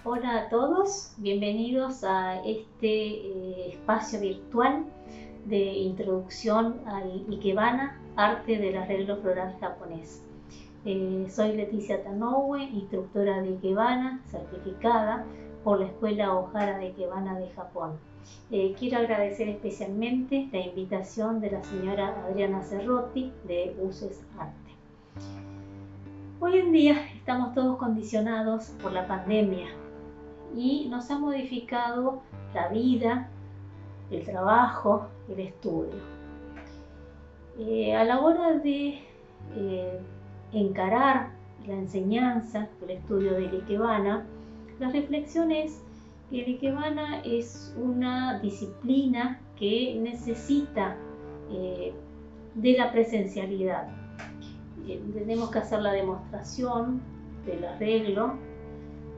Hola a todos, bienvenidos a este espacio virtual de introducción al Ikebana, arte del arreglo floral japonés. Soy Leticia Tanoue, instructora de Ikebana, certificada por la Escuela Ohara de Ikebana de Japón. Quiero agradecer especialmente la invitación de la señora Adriana Cerrotti de Uses Arte. Hoy en día estamos todos condicionados por la pandemia y nos ha modificado la vida, el trabajo, el estudio. A la hora de encarar la enseñanza, el estudio del Ikebana, la reflexión es que el Ikebana es una disciplina que necesita de la presencialidad. Tenemos que hacer la demostración del arreglo,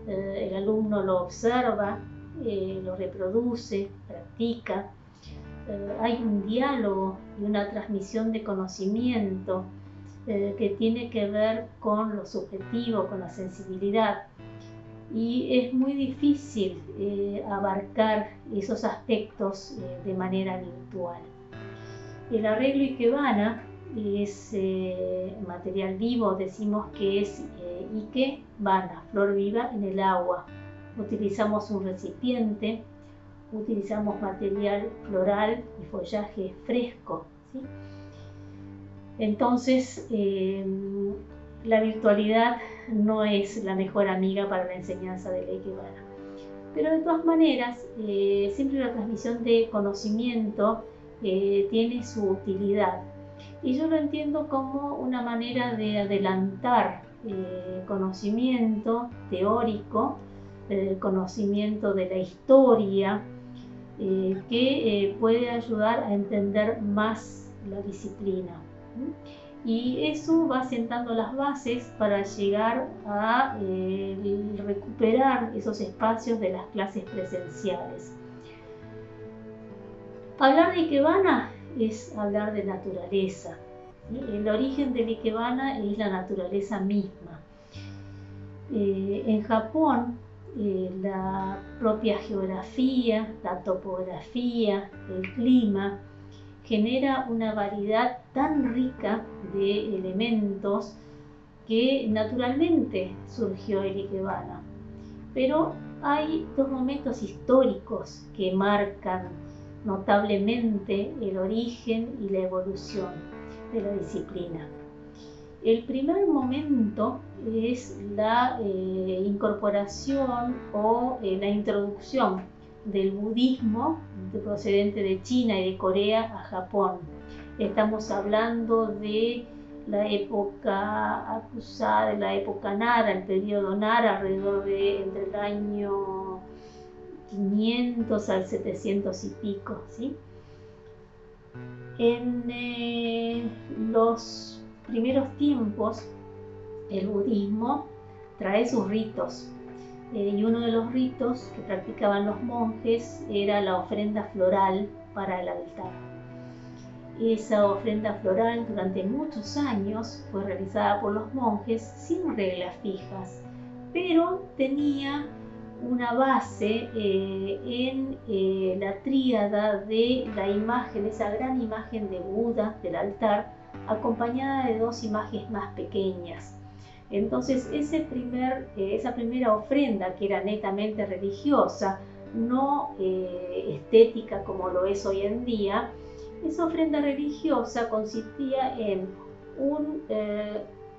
el alumno lo observa, lo reproduce, practica. Hay un diálogo y una transmisión de conocimiento que tiene que ver con lo subjetivo, con la sensibilidad. Y es muy difícil abarcar esos aspectos de manera virtual. El arreglo Ikebana es material vivo, decimos que es Ikebana, flor viva en el agua. Utilizamos un recipiente, utilizamos material floral y follaje fresco, ¿sí? Entonces, la virtualidad no es la mejor amiga para la enseñanza del Ikebana. Pero de todas maneras, siempre la transmisión de conocimiento tiene su utilidad. Y yo lo entiendo como una manera de adelantar conocimiento teórico, conocimiento de la historia, que puede ayudar a entender más la disciplina. Y eso va sentando las bases para llegar a recuperar esos espacios de las clases presenciales. Hablar de Ikebana es hablar de naturaleza, ¿sí? El origen del Ikebana es la naturaleza misma. En Japón, la propia geografía, la topografía, el clima, genera una variedad tan rica de elementos que naturalmente surgió el Ikebana. Pero hay dos momentos históricos que marcan notablemente el origen y la evolución de la disciplina. El primer momento es la incorporación o la introducción del budismo procedente de China y de Corea a Japón. Estamos hablando de la época Akusha, de la época Nara, el periodo Nara, alrededor de entre el año 500 al 700 y pico, ¿sí? En los primeros tiempos, el budismo trae sus ritos, y uno de los ritos que practicaban los monjes era la ofrenda floral para el altar. Esa ofrenda floral durante muchos años fue realizada por los monjes sin reglas fijas, pero tenía una base en la tríada de la imagen, esa gran imagen de Buda del altar, acompañada de dos imágenes más pequeñas. Entonces esa primera ofrenda, que era netamente religiosa, no estética como lo es hoy en día, esa ofrenda religiosa consistía en un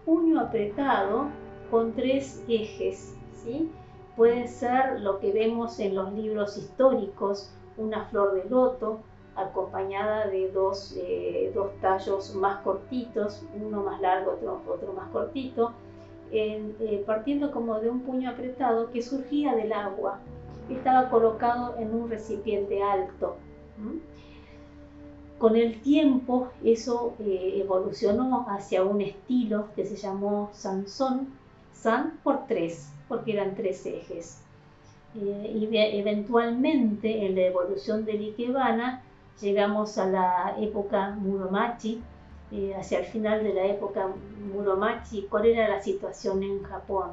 puño apretado con tres ejes, ¿sí? Puede ser lo que vemos en los libros históricos, una flor de loto acompañada de dos tallos más cortitos, uno más largo, otro más cortito, partiendo como de un puño apretado que surgía del agua. Estaba colocado en un recipiente alto. Con el tiempo eso evolucionó hacia un estilo que se llamó Sanson, San por tres, porque eran tres ejes. Y eventualmente en la evolución del Ikebana llegamos a la época Muromachi. Hacia el final de la época Muromachi, ¿cuál era la situación en Japón?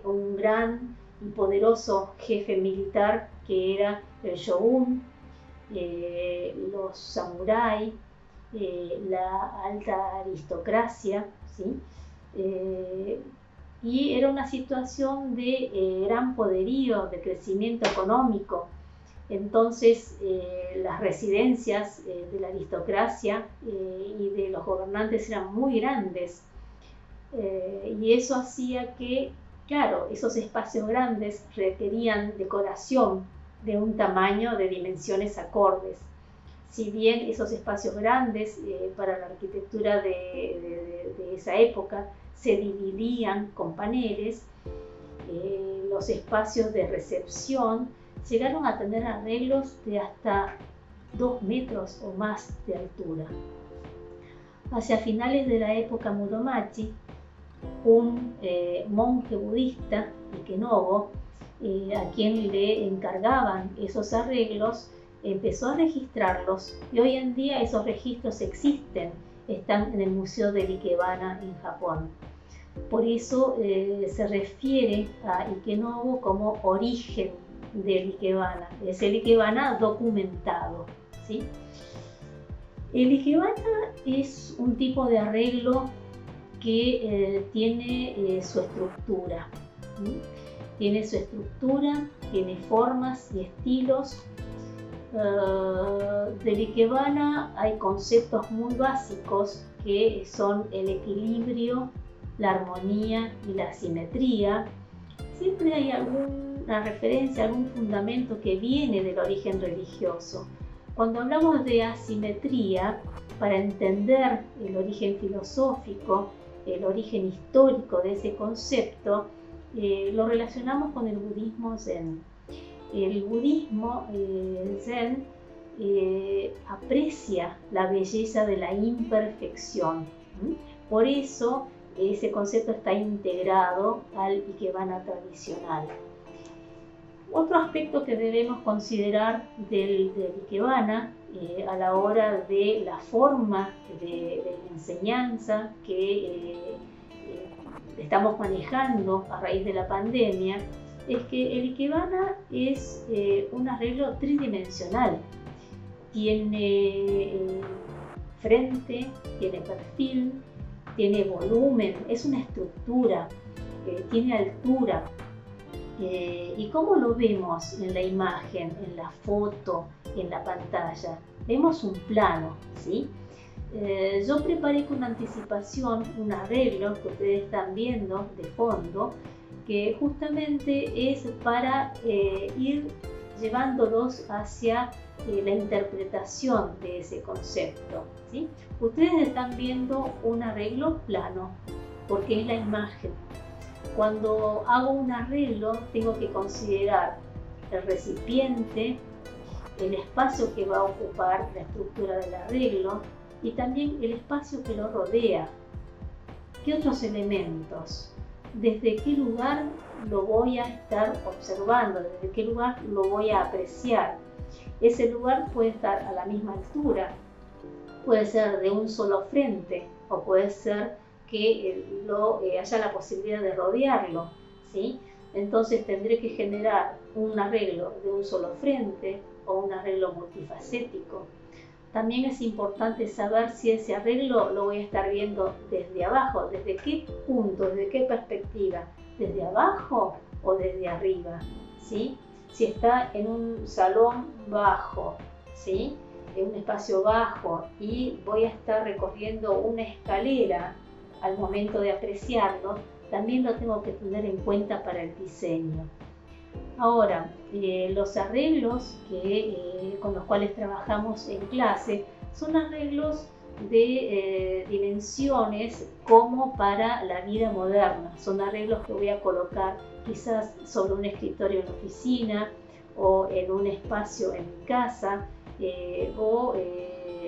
Un gran y poderoso jefe militar que era el shogun, los samuráis, la alta aristocracia, ¿sí? Y era una situación de gran poderío, de crecimiento económico. Entonces las residencias de la aristocracia y de los gobernantes eran muy grandes, y eso hacía que, claro, esos espacios grandes requerían decoración de un tamaño, de dimensiones acordes. Si bien esos espacios grandes para la arquitectura de esa época se dividían con paneles, los espacios de recepción llegaron a tener arreglos de hasta 2 metros o más de altura. Hacia finales de la época Muromachi, un monje budista, Ikenobo, a quien le encargaban esos arreglos, empezó a registrarlos, y hoy en día esos registros existen, están en el Museo del Ikebana en Japón. Por eso se refiere a Ikenobo como origen del Ikebana, es el Ikebana documentado, ¿sí? El Ikebana es un tipo de arreglo que tiene su estructura, ¿sí? Tiene su estructura, tiene formas y estilos. Del Ikebana hay conceptos muy básicos que son el equilibrio, la armonía y la simetría. Siempre hay alguna referencia, algún fundamento que viene del origen religioso. Cuando hablamos de asimetría, para entender el origen filosófico, el origen histórico de ese concepto, lo relacionamos con el budismo zen. El budismo zen aprecia la belleza de la imperfección. Por eso ese concepto está integrado al Ikebana tradicional. Otro aspecto que debemos considerar del Ikebana a la hora de la forma de enseñanza que estamos manejando a raíz de la pandemia, es que el Ikebana es un arreglo tridimensional. Tiene frente, tiene perfil, tiene volumen, es una estructura, tiene altura. ¿Y cómo lo vemos en la imagen, en la foto, en la pantalla? Vemos un plano, ¿sí? Yo preparé con anticipación un arreglo que ustedes están viendo de fondo, que justamente es para ir llevándolos hacia la interpretación de ese concepto, ¿sí? Ustedes están viendo un arreglo plano, porque es la imagen. Cuando hago un arreglo, tengo que considerar el recipiente, el espacio que va a ocupar la estructura del arreglo y también el espacio que lo rodea. ¿Qué otros elementos? ¿Desde qué lugar lo voy a estar observando? ¿Desde qué lugar lo voy a apreciar? Ese lugar puede estar a la misma altura, puede ser de un solo frente o puede ser que haya la posibilidad de rodearlo, ¿sí? Entonces tendré que generar un arreglo de un solo frente o un arreglo multifacético. También es importante saber si ese arreglo lo voy a estar viendo desde abajo, desde qué punto, desde qué perspectiva, desde abajo o desde arriba, ¿sí? Si está en un salón bajo, ¿sí? En un espacio bajo, y voy a estar recorriendo una escalera al momento de apreciarlo, también lo tengo que tener en cuenta para el diseño. Ahora, los arreglos con los cuales trabajamos en clase son arreglos de dimensiones como para la vida moderna. Son arreglos que voy a colocar quizás sobre un escritorio en la oficina o en un espacio en mi casa, o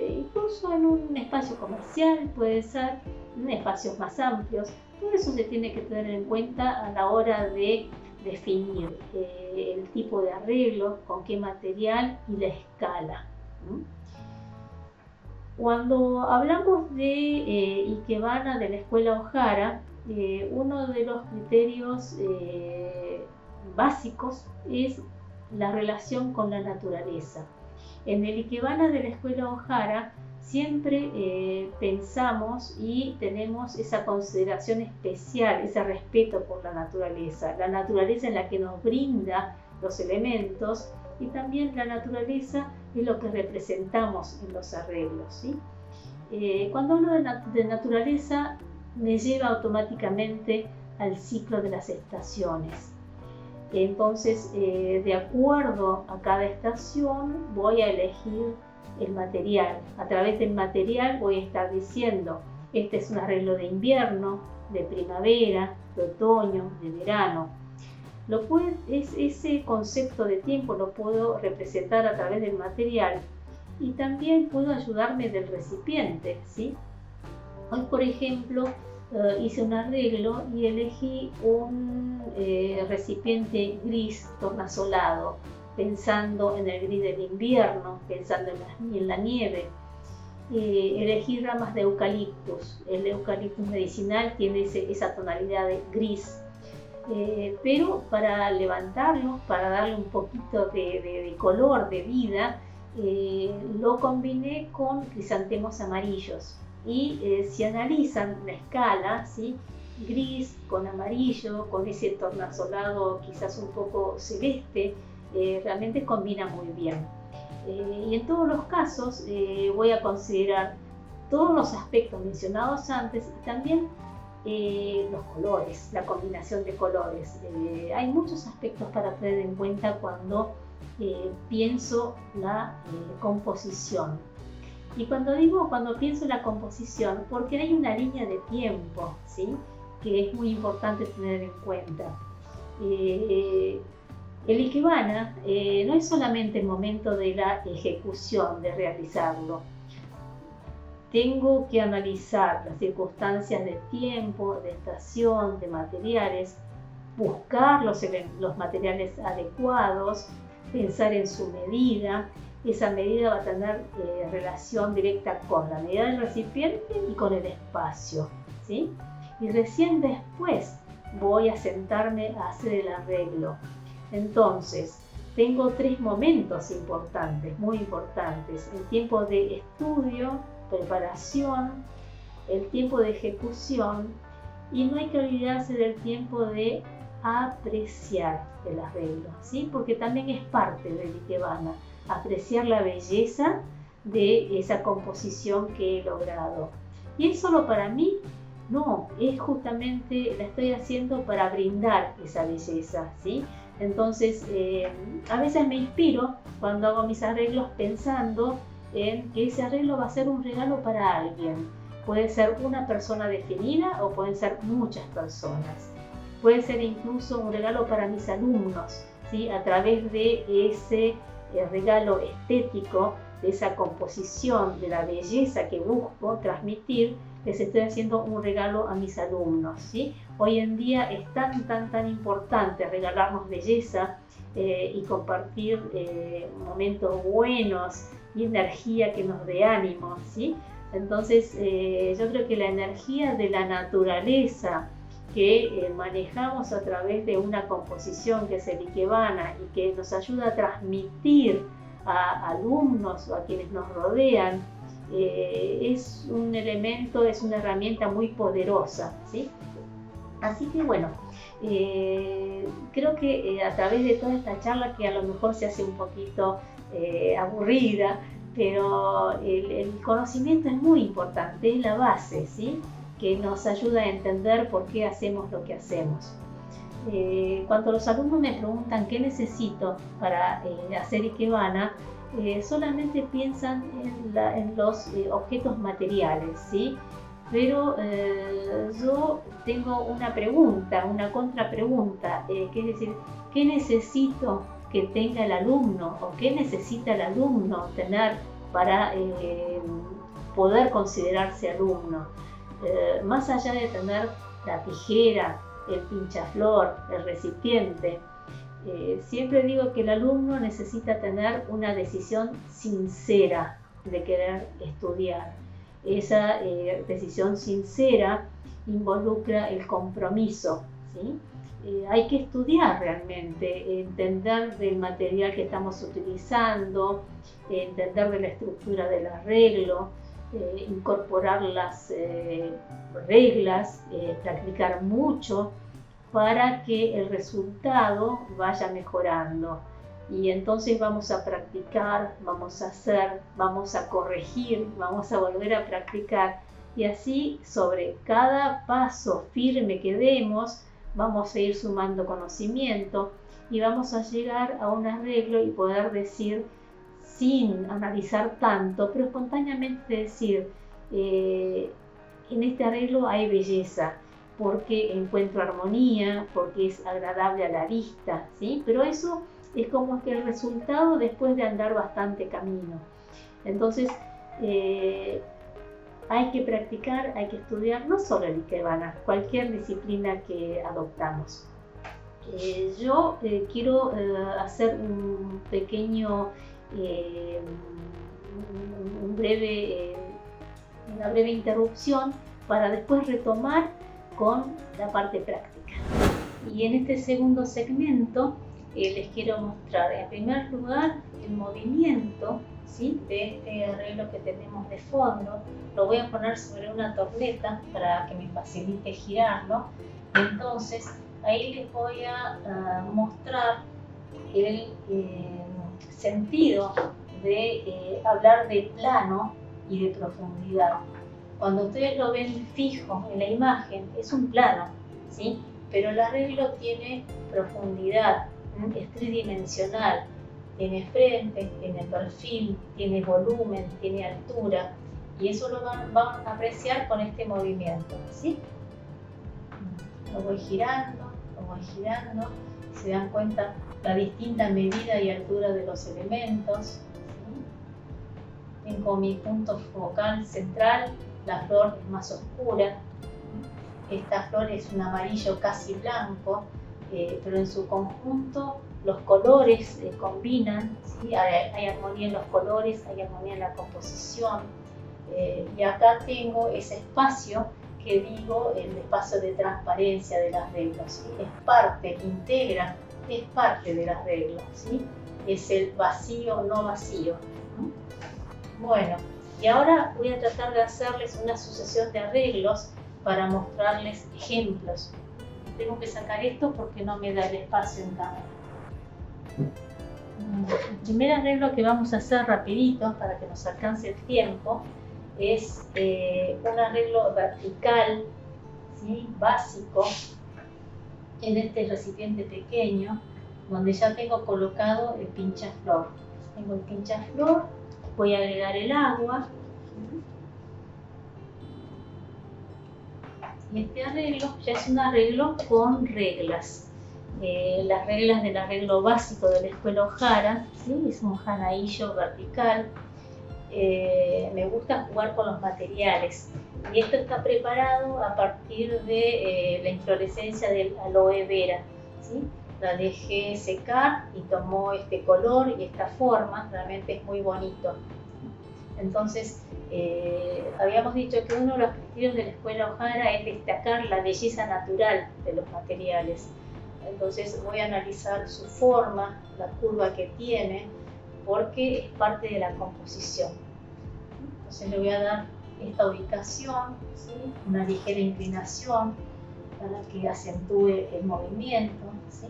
incluso en un espacio comercial, puede ser en espacios más amplios. Todo eso se tiene que tener en cuenta a la hora de definir el tipo de arreglo, con qué material y la escala. Cuando hablamos de Ikebana de la escuela Ohara, uno de los criterios básicos es la relación con la naturaleza. En el Ikebana de la Escuela Ohara siempre pensamos y tenemos esa consideración especial, ese respeto por la naturaleza en la que nos brinda los elementos, y también la naturaleza es lo que representamos en los arreglos, ¿sí? Cuando hablo de naturaleza me lleva automáticamente al ciclo de las estaciones. Entonces, de acuerdo a cada estación voy a elegir el material. A través del material voy a estar diciendo, este es un arreglo de invierno, de primavera, de otoño, de verano. Ese concepto de tiempo lo puedo representar a través del material, y también puedo ayudarme del recipiente, ¿sí? Hoy, por ejemplo, hice un arreglo y elegí un recipiente gris tornasolado, pensando en el gris del invierno, pensando en la nieve. Elegí ramas de eucaliptus. El eucaliptus medicinal tiene esa tonalidad de gris. Pero para levantarlo, para darle un poquito de color, de vida, lo combiné con crisantemos amarillos. Y si analizan la escala, ¿sí? Gris con amarillo, con ese tornasolado quizás un poco celeste, realmente combina muy bien. Y en todos los casos voy a considerar todos los aspectos mencionados antes, y también los colores, la combinación de colores. Hay muchos aspectos para tener en cuenta cuando pienso la composición. Y cuando pienso en la composición, porque hay una línea de tiempo, ¿sí? Que es muy importante tener en cuenta. El Ikebana no es solamente el momento de la ejecución, de realizarlo. Tengo que analizar las circunstancias de tiempo, de estación, de materiales, buscar los materiales adecuados, pensar en su medida. Esa medida va a tener relación directa con la medida del recipiente y con el espacio, ¿sí? Y recién después voy a sentarme a hacer el arreglo. Entonces, tengo 3 momentos importantes, muy importantes: el tiempo de estudio, preparación, el tiempo de ejecución, y no hay que olvidarse del tiempo de apreciar el arreglo, ¿sí? Porque también es parte del Ikebana, apreciar la belleza de esa composición que he logrado. ¿Y es solo para mí? No, es justamente, la estoy haciendo para brindar esa belleza, ¿sí? Entonces, a veces me inspiro cuando hago mis arreglos pensando en que ese arreglo va a ser un regalo para alguien. Puede ser una persona definida o pueden ser muchas personas. Puede ser incluso un regalo para mis alumnos, ¿sí? A través de ese regalo estético, de esa composición, de la belleza que busco transmitir, les estoy haciendo un regalo a mis alumnos, ¿sí? Hoy en día es tan importante regalarnos belleza y compartir momentos buenos y energía que nos dé ánimo, ¿sí? Entonces yo creo que la energía de la naturaleza que manejamos a través de una composición que es el Ikebana y que nos ayuda a transmitir a alumnos o a quienes nos rodean, es un elemento, es una herramienta muy poderosa, ¿sí? Así que bueno, creo que a través de toda esta charla, que a lo mejor se hace un poquito aburrida, pero el conocimiento es muy importante, es la base, ¿sí? Que nos ayuda a entender por qué hacemos lo que hacemos. Cuando los alumnos me preguntan qué necesito para hacer Ikebana, solamente piensan en los objetos materiales, ¿sí? Pero yo tengo una pregunta, una contrapregunta, que es decir, ¿qué necesito que tenga el alumno o qué necesita el alumno tener para poder considerarse alumno? Más allá de tener la tijera, el pinchaflor, el recipiente, siempre digo que el alumno necesita tener una decisión sincera de querer estudiar. Esa decisión sincera involucra el compromiso, ¿sí? hay que estudiar realmente, entender del material que estamos utilizando, entender de la estructura del arreglo, incorporar las reglas, practicar mucho para que el resultado vaya mejorando. Y entonces vamos a practicar, vamos a hacer, vamos a corregir, vamos a volver a practicar. Y así sobre cada paso firme que demos, vamos a ir sumando conocimiento y vamos a llegar a un arreglo y poder decir, sin analizar tanto, pero espontáneamente decir, en este arreglo hay belleza, porque encuentro armonía, porque es agradable a la vista, ¿sí? Pero eso es como que el resultado después de andar bastante camino. Entonces, hay que practicar, hay que estudiar, no solo el Ikebana, cualquier disciplina que adoptamos. Yo quiero hacer un pequeño, una breve interrupción para después retomar con la parte práctica. Y en este segundo segmento les quiero mostrar en primer lugar el movimiento, ¿sí?, de este arreglo que tenemos de fondo. Lo voy a poner sobre una torneta para que me facilite girarlo. Entonces ahí les voy a mostrar el sentido de hablar de plano y de profundidad. Cuando ustedes lo ven fijo en la imagen es un plano, ¿sí?, pero el arreglo tiene profundidad, es tridimensional, tiene frente, tiene perfil, tiene volumen, tiene altura, y eso lo van a apreciar con este movimiento, ¿sí? Lo voy girando, se dan cuenta la distinta medida y altura de los elementos, ¿sí? Tengo mi punto focal central, la flor es más oscura, esta flor es un amarillo casi blanco, pero en su conjunto los colores combinan, ¿sí? Hay armonía en los colores, hay armonía en la composición, y acá tengo ese espacio que digo, el espacio de transparencia del arreglo, ¿sí? Es parte, integra, es parte del arreglo, ¿sí? Es el vacío, no vacío, ¿no? Bueno, y ahora voy a tratar de hacerles una sucesión de arreglos para mostrarles ejemplos. Tengo que sacar esto porque no me da el espacio en cámara. El primer arreglo que vamos a hacer rapidito para que nos alcance el tiempo es un arreglo vertical, ¿sí?, básico, en este recipiente pequeño donde ya tengo colocado el pinchaflor. Tengo el pinchaflor, voy a agregar el agua. Y este arreglo ya es un arreglo con reglas. Las reglas del arreglo básico de la escuela Ohara, ¿sí?, es un hanaillo vertical. Me gusta jugar con los materiales y esto está preparado a partir de la inflorescencia del aloe vera, ¿sí? La dejé secar y tomó este color y esta forma, realmente es muy bonito. Entonces, habíamos dicho que uno de los criterios de la escuela Ohara es destacar la belleza natural de los materiales. Entonces voy a analizar su forma, la curva que tiene, porque es parte de la composición. Entonces le voy a dar esta ubicación, ¿sí?, una ligera inclinación para que acentúe el movimiento, ¿sí?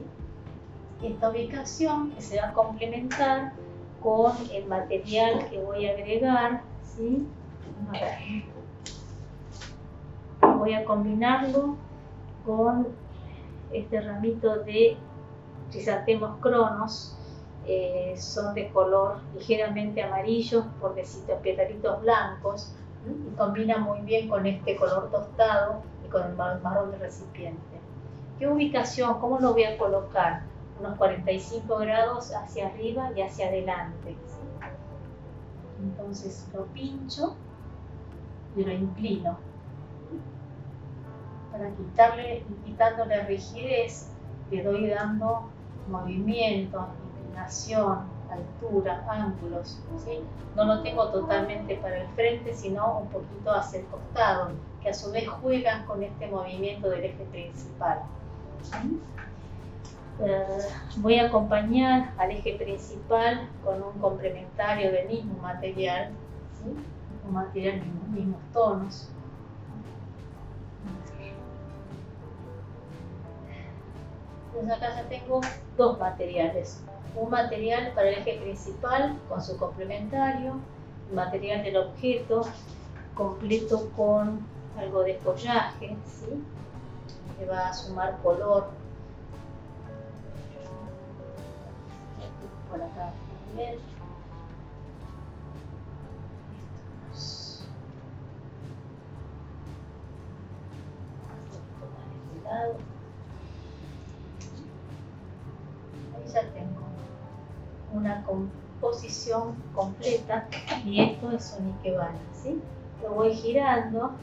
Esta ubicación que se va a complementar con el material que voy a agregar, ¿sí? A ver. Voy a combinarlo con este ramito de crisantemos cronos. Son de color ligeramente amarillo, por decir petalitos blancos, y combina muy bien con este color tostado y con el marrón del recipiente. ¿Qué ubicación? ¿Cómo lo voy a colocar? Unos 45 grados hacia arriba y hacia adelante, ¿sí? Entonces lo pincho y lo inclino para quitándole rigidez. Le doy dando movimiento, inclinación, altura, ángulos, ¿sí? No lo tengo totalmente para el frente, sino un poquito hacia el costado, que a su vez juegan con este movimiento del eje principal. Voy a acompañar al eje principal con un complementario del mismo material, ¿sí? Un material de los mismos tonos. Entonces acá ya tengo dos materiales. Un material para el eje principal con su complementario, el material del objeto completo con algo de follaje, ¿sí? Que va a sumar color. Por acá también. Ahí ya tengo una composición completa y esto es un ikebana, ¿sí? Lo voy girando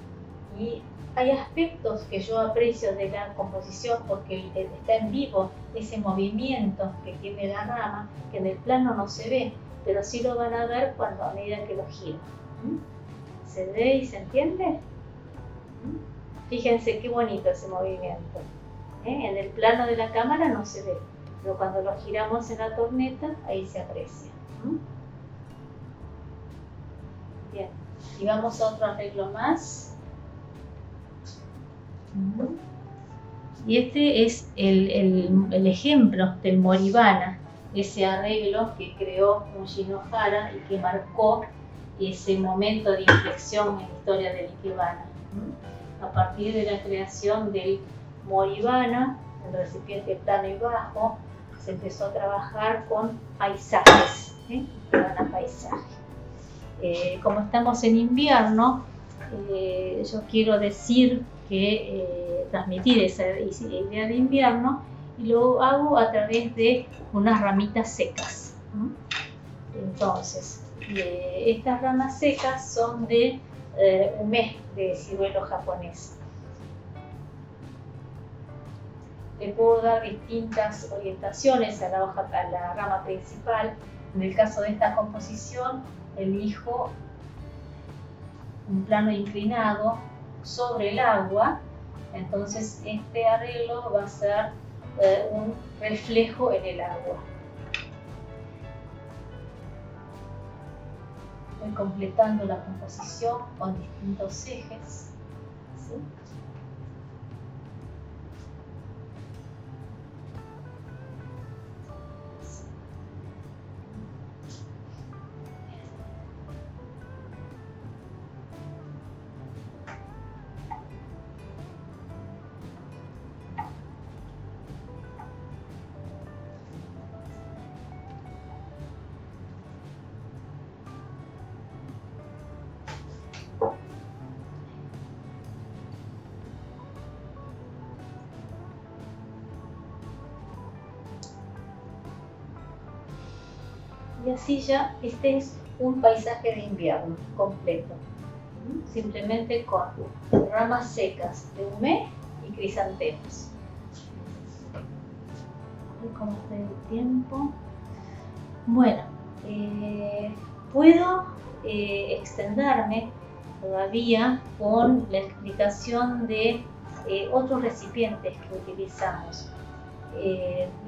y hay aspectos que yo aprecio de la composición porque está en vivo ese movimiento que tiene la rama, que en el plano no se ve, pero sí lo van a ver cuando a medida que lo giro. ¿Se ve y se entiende? Fíjense qué bonito ese movimiento. En el plano de la cámara no se ve, pero cuando lo giramos en la torneta, ahí se aprecia. Bien, y vamos a otro arreglo más. Y este es el ejemplo del Moribana, ese arreglo que creó Junji Nohara y que marcó ese momento de inflexión en la historia del ikebana. A partir de la creación del Moribana, el recipiente plano y bajo, se empezó a trabajar con paisajes, ikebana paisaje. Como estamos en invierno, yo quiero decir que transmitir esa idea de invierno y lo hago a través de unas ramitas secas. Entonces, estas ramas secas son de ume, de ciruelo japonés. Le puedo dar distintas orientaciones a la rama principal. En el caso de esta composición, elijo un plano inclinado sobre el agua, entonces este arreglo va a ser un reflejo en el agua. Voy completando la composición con distintos ejes, ¿sí? Y así ya este es un paisaje de invierno completo, simplemente con ramas secas de ume y crisantemos. ¿Cómo está el tiempo? Bueno, puedo extenderme todavía con la explicación de otros recipientes que utilizamos.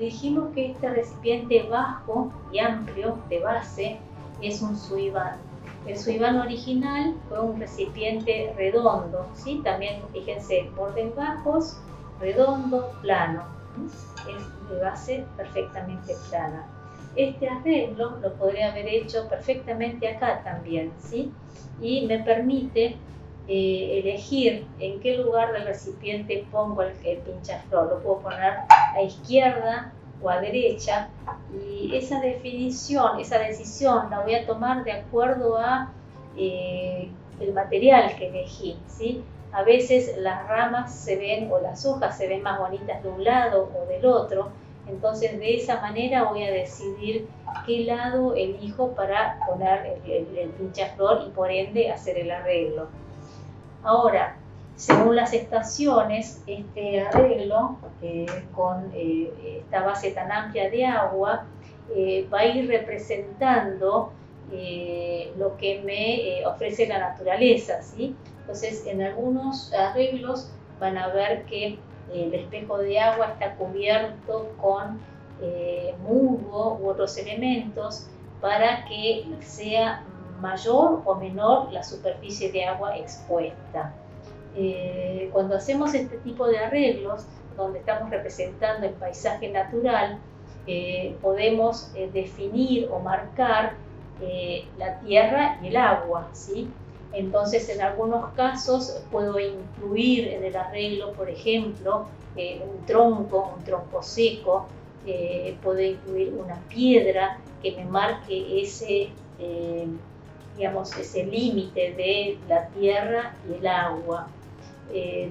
Dijimos que este recipiente bajo y amplio de base es un suiban. El suiban original fue un recipiente redondo, ¿sí? También fíjense, bordes bajos, redondo, plano. Es de base perfectamente plana. Este arreglo lo podría haber hecho perfectamente acá también, ¿sí? Y me permite elegir en qué lugar del recipiente pongo el pinchaflor. Lo puedo poner a izquierda o a derecha, y esa decisión la voy a tomar de acuerdo a el material que elegí, ¿sí? A veces las ramas se ven o las hojas se ven más bonitas de un lado o del otro, entonces de esa manera voy a decidir qué lado elijo para poner el pinchaflor y por ende hacer el arreglo. Ahora, según las estaciones, este arreglo con esta base tan amplia de agua va a ir representando lo que me ofrece la naturaleza, ¿sí? Entonces, en algunos arreglos van a ver que el espejo de agua está cubierto con musgo u otros elementos para que sea mayor o menor la superficie de agua expuesta. Cuando hacemos este tipo de arreglos, donde estamos representando el paisaje natural, podemos definir o marcar la tierra y el agua, ¿sí? Entonces, en algunos casos puedo incluir en el arreglo, por ejemplo, un tronco seco, puedo incluir una piedra que me marque ese límite de la tierra y el agua.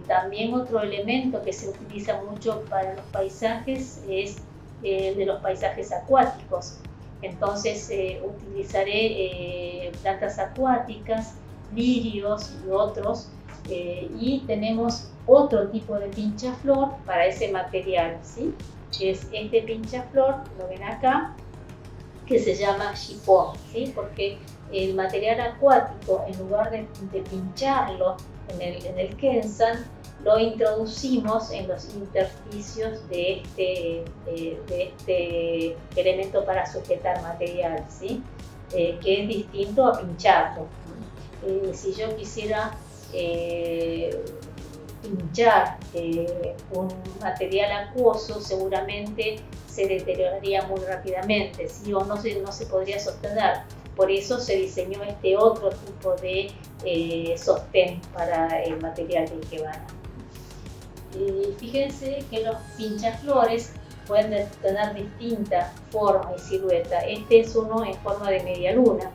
También otro elemento que se utiliza mucho para los paisajes es el de los paisajes acuáticos. Entonces utilizaré plantas acuáticas, lirios y otros, y tenemos otro tipo de pinchaflor para ese material, ¿sí? Es este pinchaflor, lo ven acá, que se llama chipón, ¿sí? Porque el material acuático, en lugar de pincharlo en el Kensan, lo introducimos en los intersticios de este elemento para sujetar material, ¿sí? Que es distinto a pincharlo. Si yo quisiera pinchar un material acuoso, seguramente se deterioraría muy rápidamente, ¿sí? O no se podría sostener. Por eso se diseñó este otro tipo de sostén para el material de ikebana. Fíjense que los pinchaflores pueden tener distinta forma y silueta. Este es uno en forma de media luna.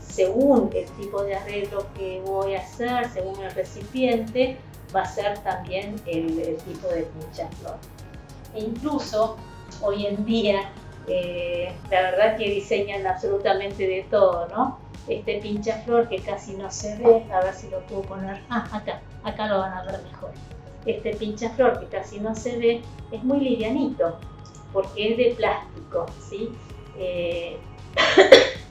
Según el tipo de arreglo que voy a hacer, según el recipiente, va a ser también el tipo de pinchaflor. E incluso hoy en día, la verdad que diseñan absolutamente de todo, ¿no? Este pinchaflor que casi no se ve, a ver si lo puedo poner, acá lo van a ver mejor. Este pinchaflor que casi no se ve es muy livianito porque es de plástico, ¿sí?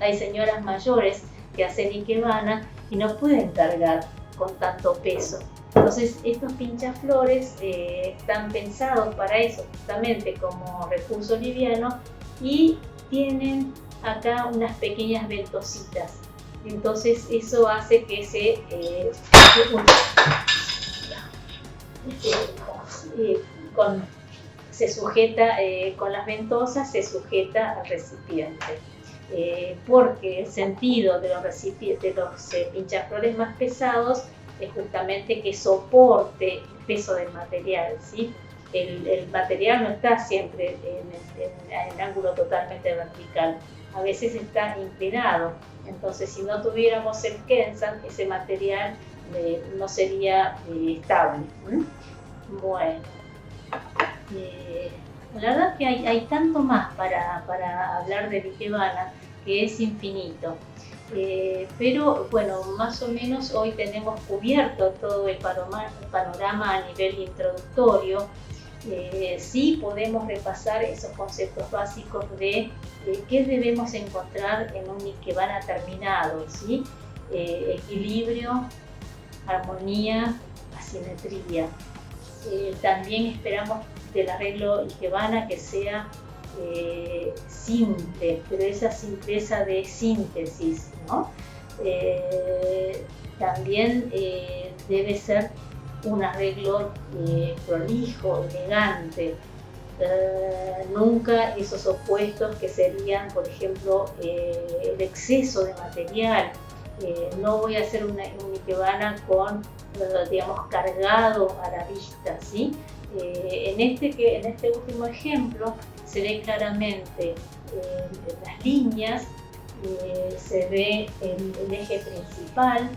Hay señoras mayores que hacen ikebana y no pueden cargar con tanto peso. Entonces estos pinchaflores están pensados para eso, justamente como recurso liviano, y tienen acá unas pequeñas ventositas. Entonces eso hace que se sujeta con las ventosas, se sujeta al recipiente. Porque el sentido de los pinchaflores más pesados es justamente que soporte el peso del material, ¿sí? El material no está siempre en ángulo totalmente vertical, a veces está inclinado. Entonces, si no tuviéramos el Kensan, ese material no sería estable. Bueno, la verdad que hay tanto más para hablar de ikebana, que es infinito. Pero bueno, más o menos hoy tenemos cubierto todo el panorama a nivel introductorio. Sí podemos repasar esos conceptos básicos de qué debemos encontrar en un ikebana terminado, ¿sí? Equilibrio, armonía, asimetría. También esperamos del arreglo ikebana que sea simple, pero esa simpleza de síntesis, ¿no? También debe ser un arreglo prolijo, elegante, nunca esos opuestos que serían, por ejemplo, el exceso de material. No voy a hacer un ikebana con, digamos, cargado a la vista, ¿sí? En este último ejemplo se ve claramente las líneas, se ve el eje principal,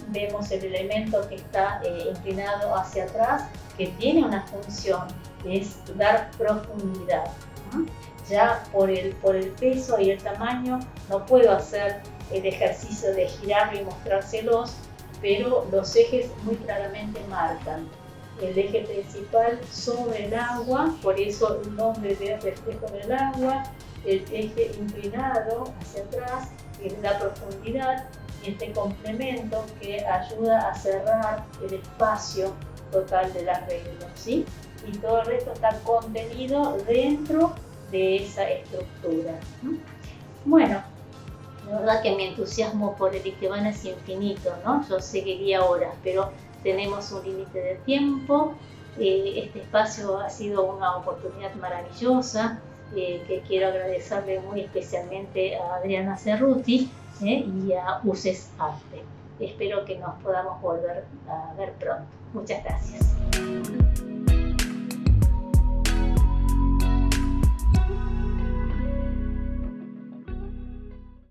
vemos el elemento que está inclinado hacia atrás, que tiene una función, que es dar profundidad. Ya por el peso y el tamaño no puedo hacer el ejercicio de girarlo y mostrárselos, pero los ejes muy claramente marcan el eje principal sobre el agua, por eso el nombre de reflejo del agua, el eje inclinado hacia atrás, que le da profundidad, y este complemento que ayuda a cerrar el espacio total del arreglo, ¿sí? Y todo el resto está contenido dentro de esa estructura. Bueno, la verdad que mi entusiasmo por el Ikebana es infinito, ¿no? Yo seguiría horas, pero tenemos un límite de tiempo. Este espacio ha sido una oportunidad maravillosa, que quiero agradecerle muy especialmente a Adriana Cerruti y a Uses Arte. Espero que nos podamos volver a ver pronto. Muchas gracias.